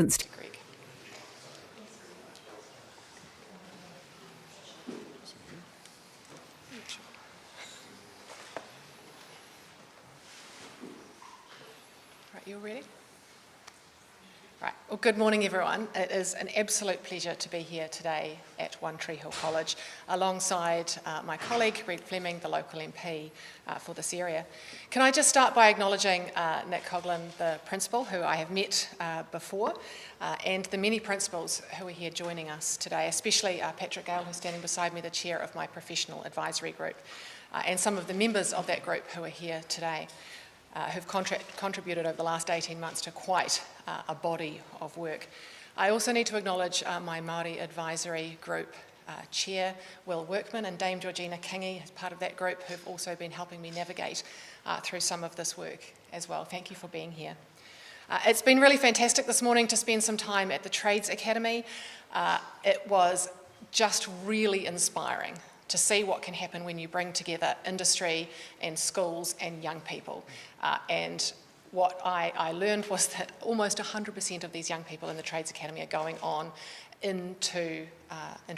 Greg. Right, you all ready? Right. Well, good morning, everyone. It is an absolute pleasure to be here today at One Tree Hill College alongside my colleague, Greg Fleming, the local MP for this area. Can I just start by acknowledging Nick Coughlin, the principal, who I have met before, and the many principals who are here joining us today, especially Patrick Gale, who's standing beside me, the chair of my professional advisory group, and some of the members of that group who are here today. Who've contributed over the last 18 months to quite a body of work. I also need to acknowledge my Māori advisory group chair, Will Workman, and Dame Georgina Kingy as part of that group, who've also been helping me navigate through some of this work as well. Thank you for being here. It's been really fantastic this morning to spend some time at the Trades Academy. It was just really inspiring to see what can happen when you bring together industry and schools and young people. And what I learned was that almost 100% of these young people in the Trades Academy are going on into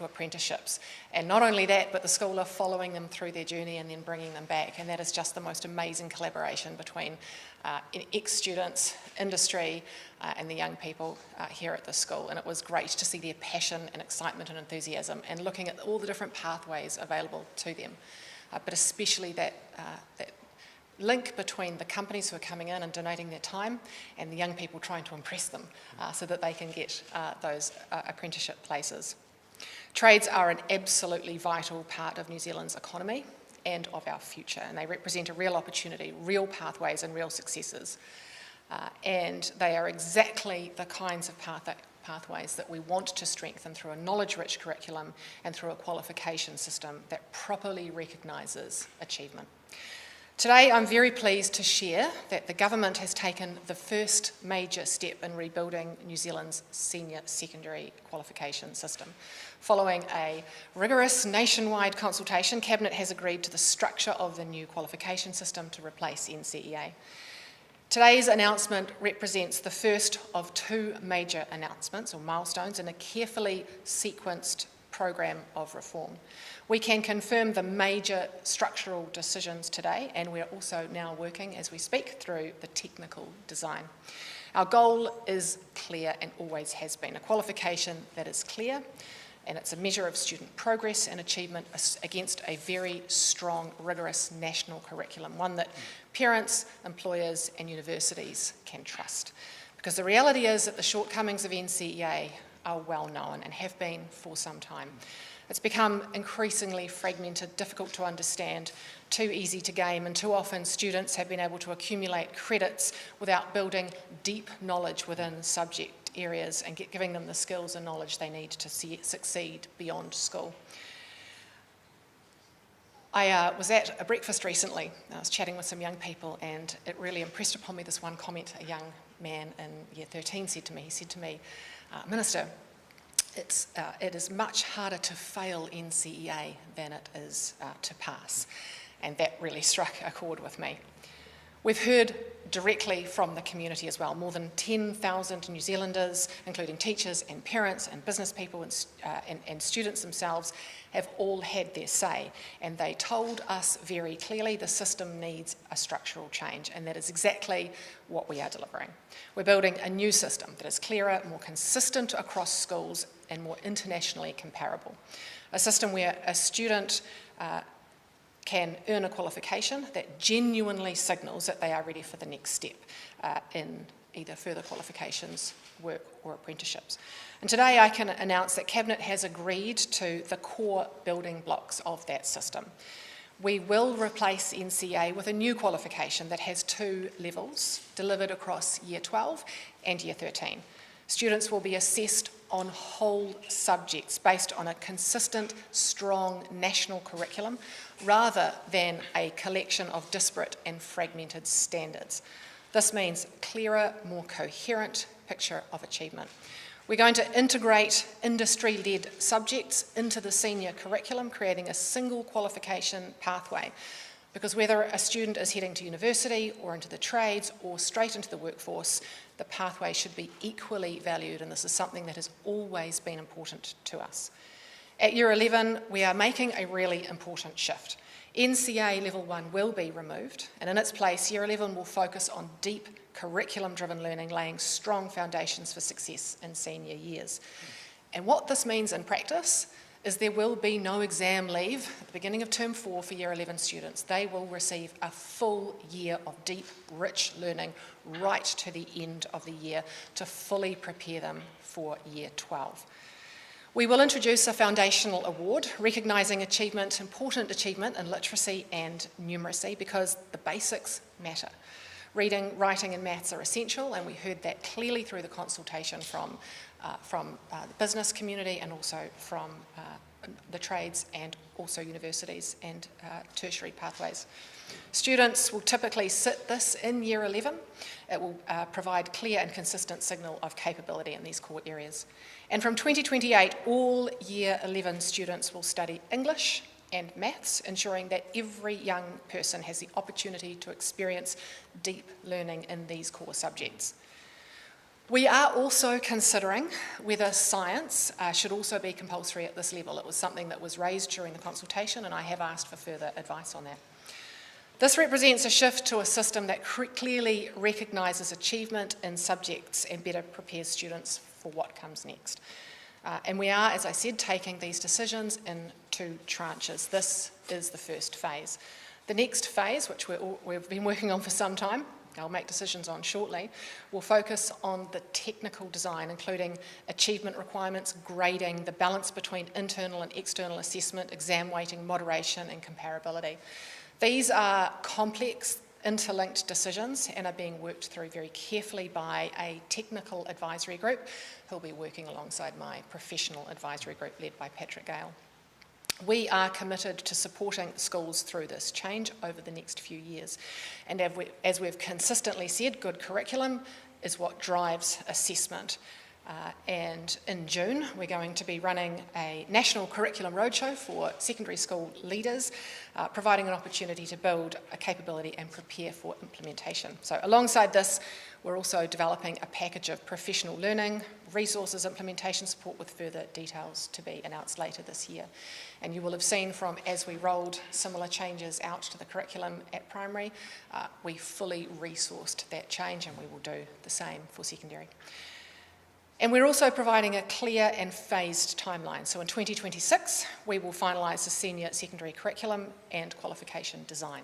apprenticeships. And not only that, but the school are following them through their journey and then bringing them back. And that is just the most amazing collaboration between ex-students, industry, and the young people here at the school. And it was great to see their passion and excitement and enthusiasm and looking at all the different pathways available to them. But especially that link between the companies who are coming in and donating their time and the young people trying to impress them so that they can get those apprenticeship places. Trades are an absolutely vital part of New Zealand's economy and of our future, and they represent a real opportunity, real pathways and real successes. And they are exactly the kinds of pathways that we want to strengthen through a knowledge-rich curriculum and through a qualification system that properly recognises achievement. Today, I'm very pleased to share that the government has taken the first major step in rebuilding New Zealand's senior secondary qualification system. Following a rigorous nationwide consultation, Cabinet has agreed to the structure of the new qualification system to replace NCEA. Today's announcement represents the first of two major announcements or milestones in a carefully sequenced program of reform. We can confirm the major structural decisions today, and we're also now working as we speak through the technical design. Our goal is clear and always has been, a qualification that is clear, and it's a measure of student progress and achievement against a very strong, rigorous national curriculum, one that parents, employers and universities can trust. Because the reality is that the shortcomings of NCEA are well known and have been for some time. It's become increasingly fragmented, difficult to understand, too easy to game, and too often students have been able to accumulate credits without building deep knowledge within subject areas and giving them the skills and knowledge they need to succeed beyond school. I was at a breakfast recently. I was chatting with some young people, and it really impressed upon me this one comment a young man in year 13 said to me. He said to me, Minister, it is much harder to fail NCEA than it is to pass. And that really struck a chord with me. We've heard directly from the community as well. More than 10,000 New Zealanders, including teachers and parents and business people and students themselves, have all had their say. And they told us very clearly the system needs a structural change, and that is exactly what we are delivering. We're building a new system that is clearer, more consistent across schools, and more internationally comparable. A system where a student can earn a qualification that genuinely signals that they are ready for the next step in either further qualifications, work or apprenticeships. And today I can announce that Cabinet has agreed to the core building blocks of that system. We will replace NCEA with a new qualification that has two levels delivered across Year 12 and Year 13. Students will be assessed on whole subjects based on a consistent, strong national curriculum rather than a collection of disparate and fragmented standards. This means a clearer, more coherent picture of achievement. We're going to integrate industry-led subjects into the senior curriculum, creating a single qualification pathway, Because whether a student is heading to university or into the trades or straight into the workforce, the pathway should be equally valued, and this is something that has always been important to us. At Year 11, we are making a really important shift. NCEA Level 1 will be removed, and in its place, Year 11 will focus on deep curriculum-driven learning, laying strong foundations for success in senior years. And what this means in practice is there will be no exam leave at the beginning of Term 4 for Year 11 students. They will receive a full year of deep, rich learning right to the end of the year to fully prepare them for Year 12. We will introduce a foundational award recognising important achievement in literacy and numeracy, because the basics matter. Reading, writing and maths are essential, and we heard that clearly through the consultation from the business community and also from the trades and also universities and tertiary pathways. Students will typically sit this in Year 11. It will provide clear and consistent signal of capability in these core areas. And from 2028, all Year 11 students will study English and maths, ensuring that every young person has the opportunity to experience deep learning in these core subjects. We are also considering whether science should also be compulsory at this level. It was something that was raised during the consultation, and I have asked for further advice on that. This represents a shift to a system that clearly recognises achievement in subjects and better prepares students for what comes next. And we are, as I said, taking these decisions in 2 tranches. This is the first phase. The next phase, which we've been working on for some time, I'll make decisions on shortly, will focus on the technical design, including achievement requirements, grading, the balance between internal and external assessment, exam weighting, moderation and comparability. These are complex, interlinked decisions and are being worked through very carefully by a technical advisory group who'll be working alongside my professional advisory group led by Patrick Gale. We are committed to supporting schools through this change over the next few years. And as we've consistently said, good curriculum is what drives assessment. And in June, we're going to be running a national curriculum roadshow for secondary school leaders, providing an opportunity to build a capability and prepare for implementation. So alongside this, we're also developing a package of professional learning, resources, implementation support with further details to be announced later this year. And you will have seen from as we rolled similar changes out to the curriculum at primary, we fully resourced that change, and we will do the same for secondary. And we're also providing a clear and phased timeline. So in 2026, we will finalise the senior secondary curriculum and qualification design.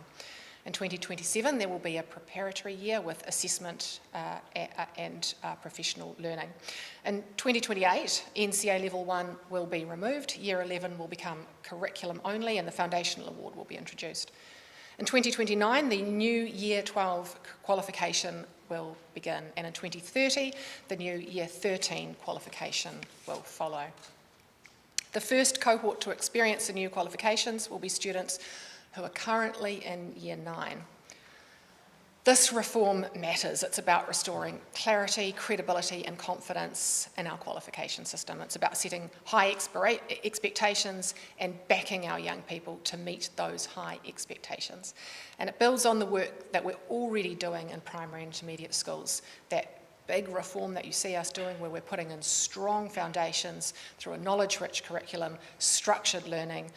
In 2027, there will be a preparatory year with assessment and professional learning. In 2028, NCEA Level 1 will be removed, Year 11 will become curriculum only, and the foundational award will be introduced. In 2029, the new Year 12 qualification will begin, and in 2030, the new Year 13 qualification will follow. The first cohort to experience the new qualifications will be students who are currently in Year 9. This reform matters. It's about restoring clarity, credibility and confidence in our qualification system. It's about setting high expectations and backing our young people to meet those high expectations. And it builds on the work that we're already doing in primary and intermediate schools, that big reform that you see us doing where we're putting in strong foundations through a knowledge-rich curriculum, structured learning,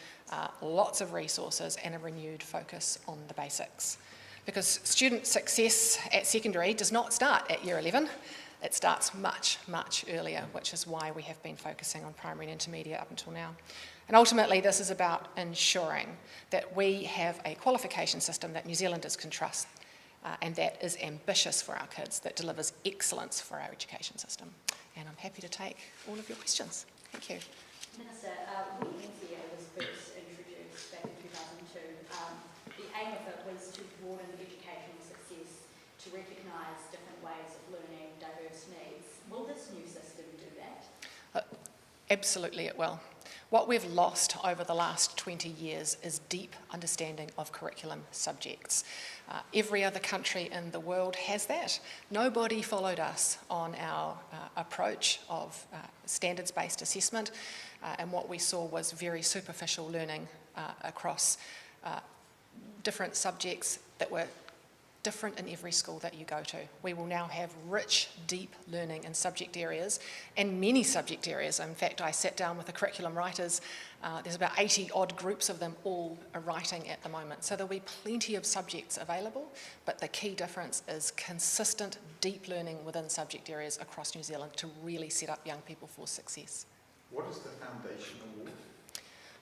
lots of resources and a renewed focus on the basics. Because student success at secondary does not start at Year 11, it starts much, much earlier, which is why we have been focusing on primary and intermediate up until now. And ultimately this is about ensuring that we have a qualification system that New Zealanders can trust and that is ambitious for our kids, that delivers excellence for our education system. And I'm happy to take all of your questions. Thank you. Minister, when NCEA was first introduced back in 2002, the aim of it was to broaden educational success, to recognise different ways of learning, diverse needs. Will this new system do that? Absolutely it will. What we've lost over the last 20 years is deep understanding of curriculum subjects. Every other country in the world has that. Nobody followed us on our approach of standards-based assessment, and what we saw was very superficial learning across different subjects that were different in every school that you go to. We will now have rich, deep learning in subject areas and many subject areas. In fact, I sat down with the curriculum writers. There's about 80 odd groups of them all are writing at the moment. So there'll be plenty of subjects available, but the key difference is consistent, deep learning within subject areas across New Zealand to really set up young people for success. What is the Foundation Award?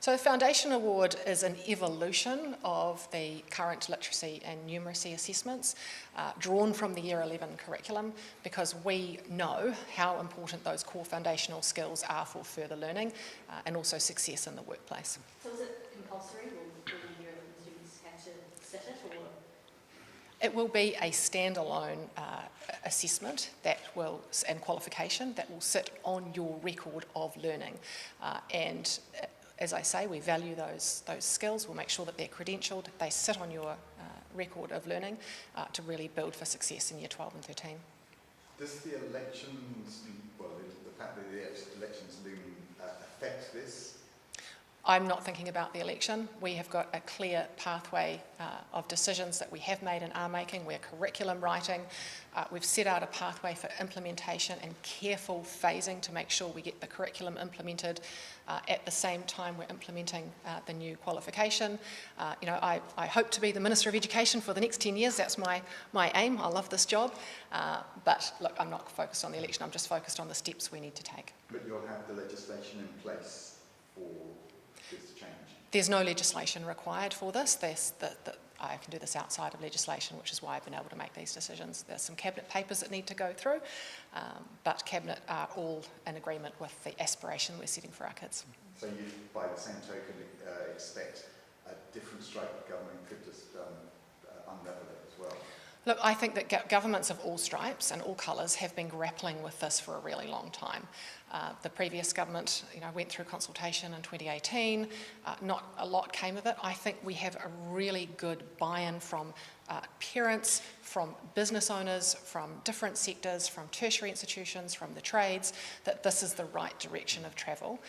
So the Foundation Award is an evolution of the current literacy and numeracy assessments drawn from the Year 11 curriculum, because we know how important those core foundational skills are for further learning and also success in the workplace. So is it compulsory? Will the Year 11 students have to sit it, or? It will be a standalone assessment that will, and qualification that will sit on your record of learning. As I say, we value those skills. We'll make sure that they're credentialed, they sit on your record of learning to really build for success in Year 12 and 13. Does the elections, well, the fact that the elections loom affect this? I'm not thinking about the election. We have got a clear pathway of decisions that we have made and are making. We're curriculum writing. We've set out a pathway for implementation and careful phasing to make sure we get the curriculum implemented at the same time we're implementing the new qualification. I hope to be the Minister of Education for the next 10 years. That's my aim. I love this job. But look, I'm not focused on the election. I'm just focused on the steps we need to take. But you'll have the legislation in place for this change? There's no legislation required for this. I can do this outside of legislation, which is why I've been able to make these decisions. There's some Cabinet papers that need to go through, but Cabinet are all in agreement with the aspiration we're setting for our kids. So you, by the same token, expect a different stripe of government could just unravel it as well? Look, I think that governments of all stripes and all colours have been grappling with this for a really long time. The previous government, went through consultation in 2018. Not a lot came of it. I think we have a really good buy-in from parents, from business owners, from different sectors, from tertiary institutions, from the trades, that this is the right direction of travel.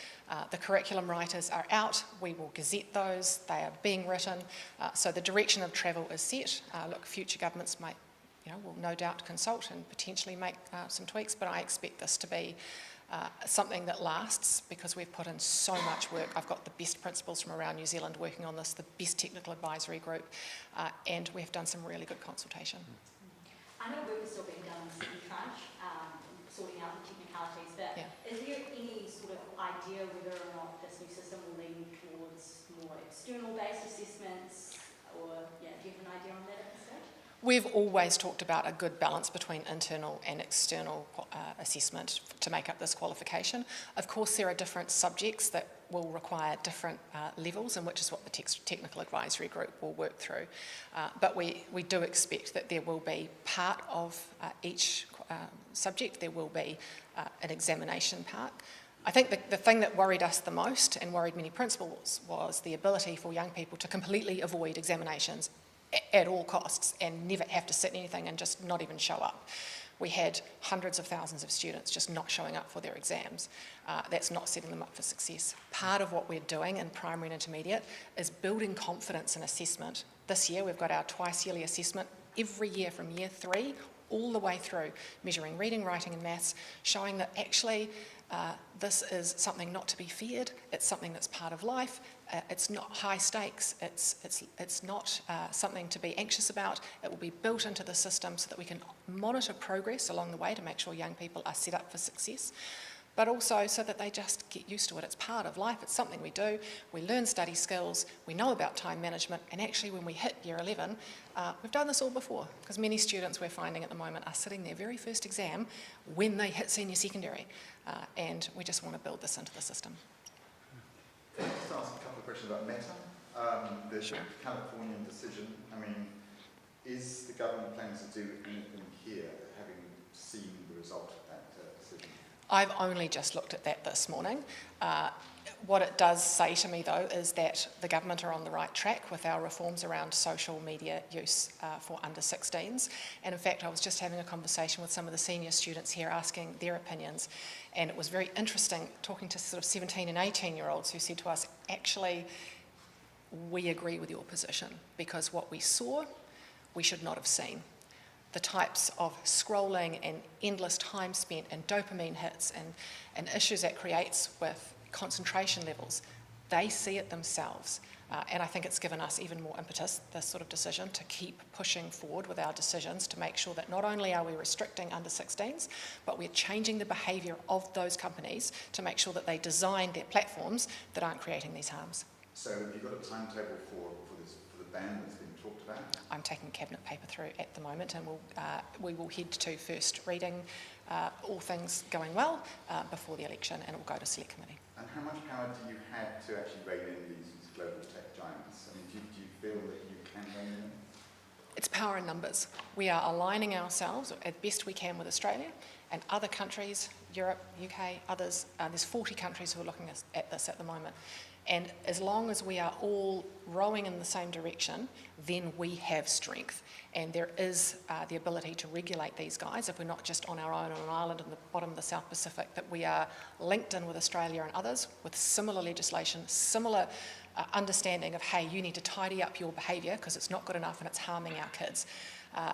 The curriculum writers are out. We will gazette those. They are being written. So the direction of travel is set. Look, future governments might, will no doubt consult and potentially make some tweaks, but I expect this to be something that lasts, because we've put in so much work. I've got the best principals from around New Zealand working on this, the best technical advisory group, and we've done some really good consultation. I know work is still being done on the second tranche, sorting out the technicalities, but is there any sort of idea whether or not this new system will lean towards more external-based assessments, or do you have an idea on that at this stage? We've always talked about a good balance between internal and external assessment to make up this qualification. Of course, there are different subjects that will require different levels, and which is what the technical advisory group will work through. But we do expect that there will be part of each subject, there will be an examination part. I think the thing that worried us the most and worried many principals was the ability for young people to completely avoid examinations at all costs and never have to sit in anything and just not even show up. We had hundreds of thousands of students just not showing up for their exams. That's not setting them up for success. Part of what we're doing in primary and intermediate is building confidence in assessment. This year we've got our twice yearly assessment every year from Year 3 all the way through, measuring reading, writing and maths, showing that actually this is something not to be feared. It's something that's part of life. It's not high stakes. It's not something to be anxious about. It will be built into the system so that we can monitor progress along the way to make sure young people are set up for success, but also so that they just get used to it. It's part of life. It's something we do. We learn study skills. We know about time management. And actually, when we hit Year 11, we've done this all before, because many students we're finding at the moment are sitting their very first exam when they hit senior secondary. And we just want to build this into the system. Can I just ask a couple of questions about Meta? The Californian decision. I mean, is the government planning to do anything here, having seen the result of that decision? I've only just looked at that this morning. What it does say to me, though, is that the government are on the right track with our reforms around social media use for under 16s. And in fact, I was just having a conversation with some of the senior students here asking their opinions. And it was very interesting talking to sort of 17 and 18-year-olds who said to us, actually, we agree with your position, because what we saw, we should not have seen. The types of scrolling and endless time spent and dopamine hits and issues that creates with concentration levels, they see it themselves. And I think it's given us even more impetus, this sort of decision, to keep pushing forward with our decisions to make sure that not only are we restricting under 16s, but we're changing the behaviour of those companies to make sure that they design their platforms that aren't creating these harms. So have you got a timetable for the ban that's been talked about? I'm taking cabinet paper through at the moment, and we will head to first reading, all things going well, before the election, and it will go to select committee. And how much power do you have to actually rein in these global tech giants? I mean, do you feel that you can rein them in? It's power in numbers. We are aligning ourselves as best we can with Australia and other countries, Europe, UK, others. There's 40 countries who are looking at this at the moment. And as long as we are all rowing in the same direction, then we have strength. And there is the ability to regulate these guys if we're not just on our own on an island in the bottom of the South Pacific, that we are linked in with Australia and others with similar legislation, similar understanding of, hey, you need to tidy up your behaviour because it's not good enough and it's harming our kids.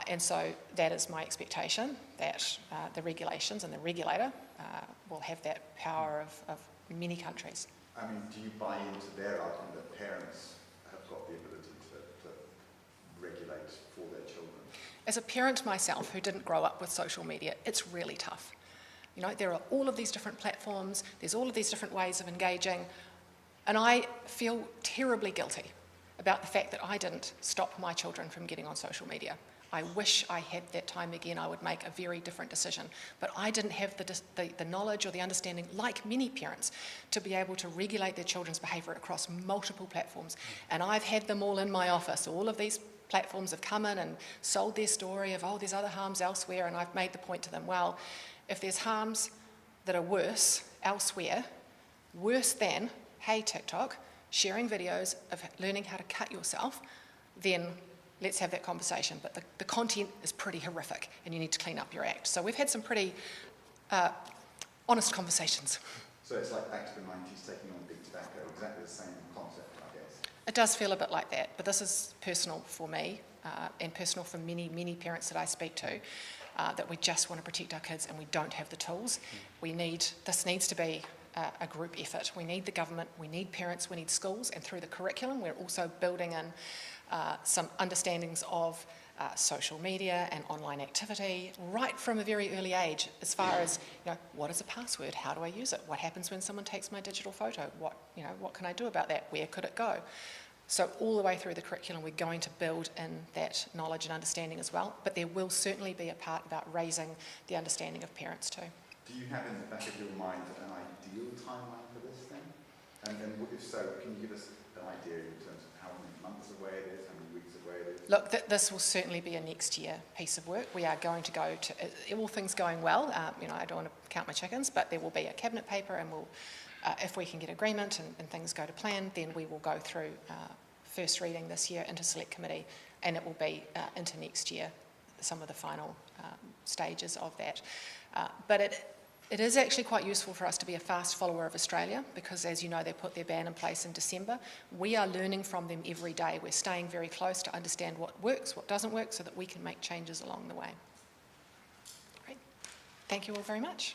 And so that is my expectation, that the regulations and the regulator will have that power of many countries. I mean, do you buy into their argument that parents have got the ability to regulate for their children? As a parent myself who didn't grow up with social media, it's really tough. You know, there are all of these different platforms, there's all of these different ways of engaging, and I feel terribly guilty about the fact that I didn't stop my children from getting on social media. I wish I had that time again. I would make a very different decision. But I didn't have the knowledge or the understanding, like many parents, to be able to regulate their children's behaviour across multiple platforms. And I've had them all in my office. All of these platforms have come in and sold their story of, oh, there's other harms elsewhere. And I've made the point to them, well, if there's harms that are worse elsewhere, worse than, hey, TikTok, sharing videos of learning how to cut yourself, then let's have that conversation. But the content is pretty horrific and you need to clean up your act. So we've had some pretty honest conversations. So it's like back to the 90s taking on big tobacco, exactly the same concept, I guess. It does feel a bit like that, but this is personal for me and personal for many, many parents that I speak to, that we just want to protect our kids and we don't have the tools. This needs to be a group effort. We need the government, we need parents, we need schools, and through the curriculum we're also building in some understandings of social media and online activity right from a very early age, as far as, you know, what is a password? How do I use it? What happens when someone takes my digital photo? What can I do about that? Where could it go? So all the way through the curriculum, we're going to build in that knowledge and understanding as well, but there will certainly be a part about raising the understanding of parents too. Do you have in the back of your mind an ideal timeline for this thing? And then if so, can you give us an idea in terms of how many months away it is, how many weeks away it is? Look, this will certainly be a next year piece of work. We are going to go to, all things going well, I don't want to count my chickens, but there will be a cabinet paper, and we'll, if we can get agreement and things go to plan, then we will go through first reading this year into select committee, and it will be into next year, some of the final stages of that. But it is actually quite useful for us to be a fast follower of Australia, because, as you know, they put their ban in place in December. We are learning from them every day. We're staying very close to understand what works, what doesn't work, so that we can make changes along the way. Great. Thank you all very much.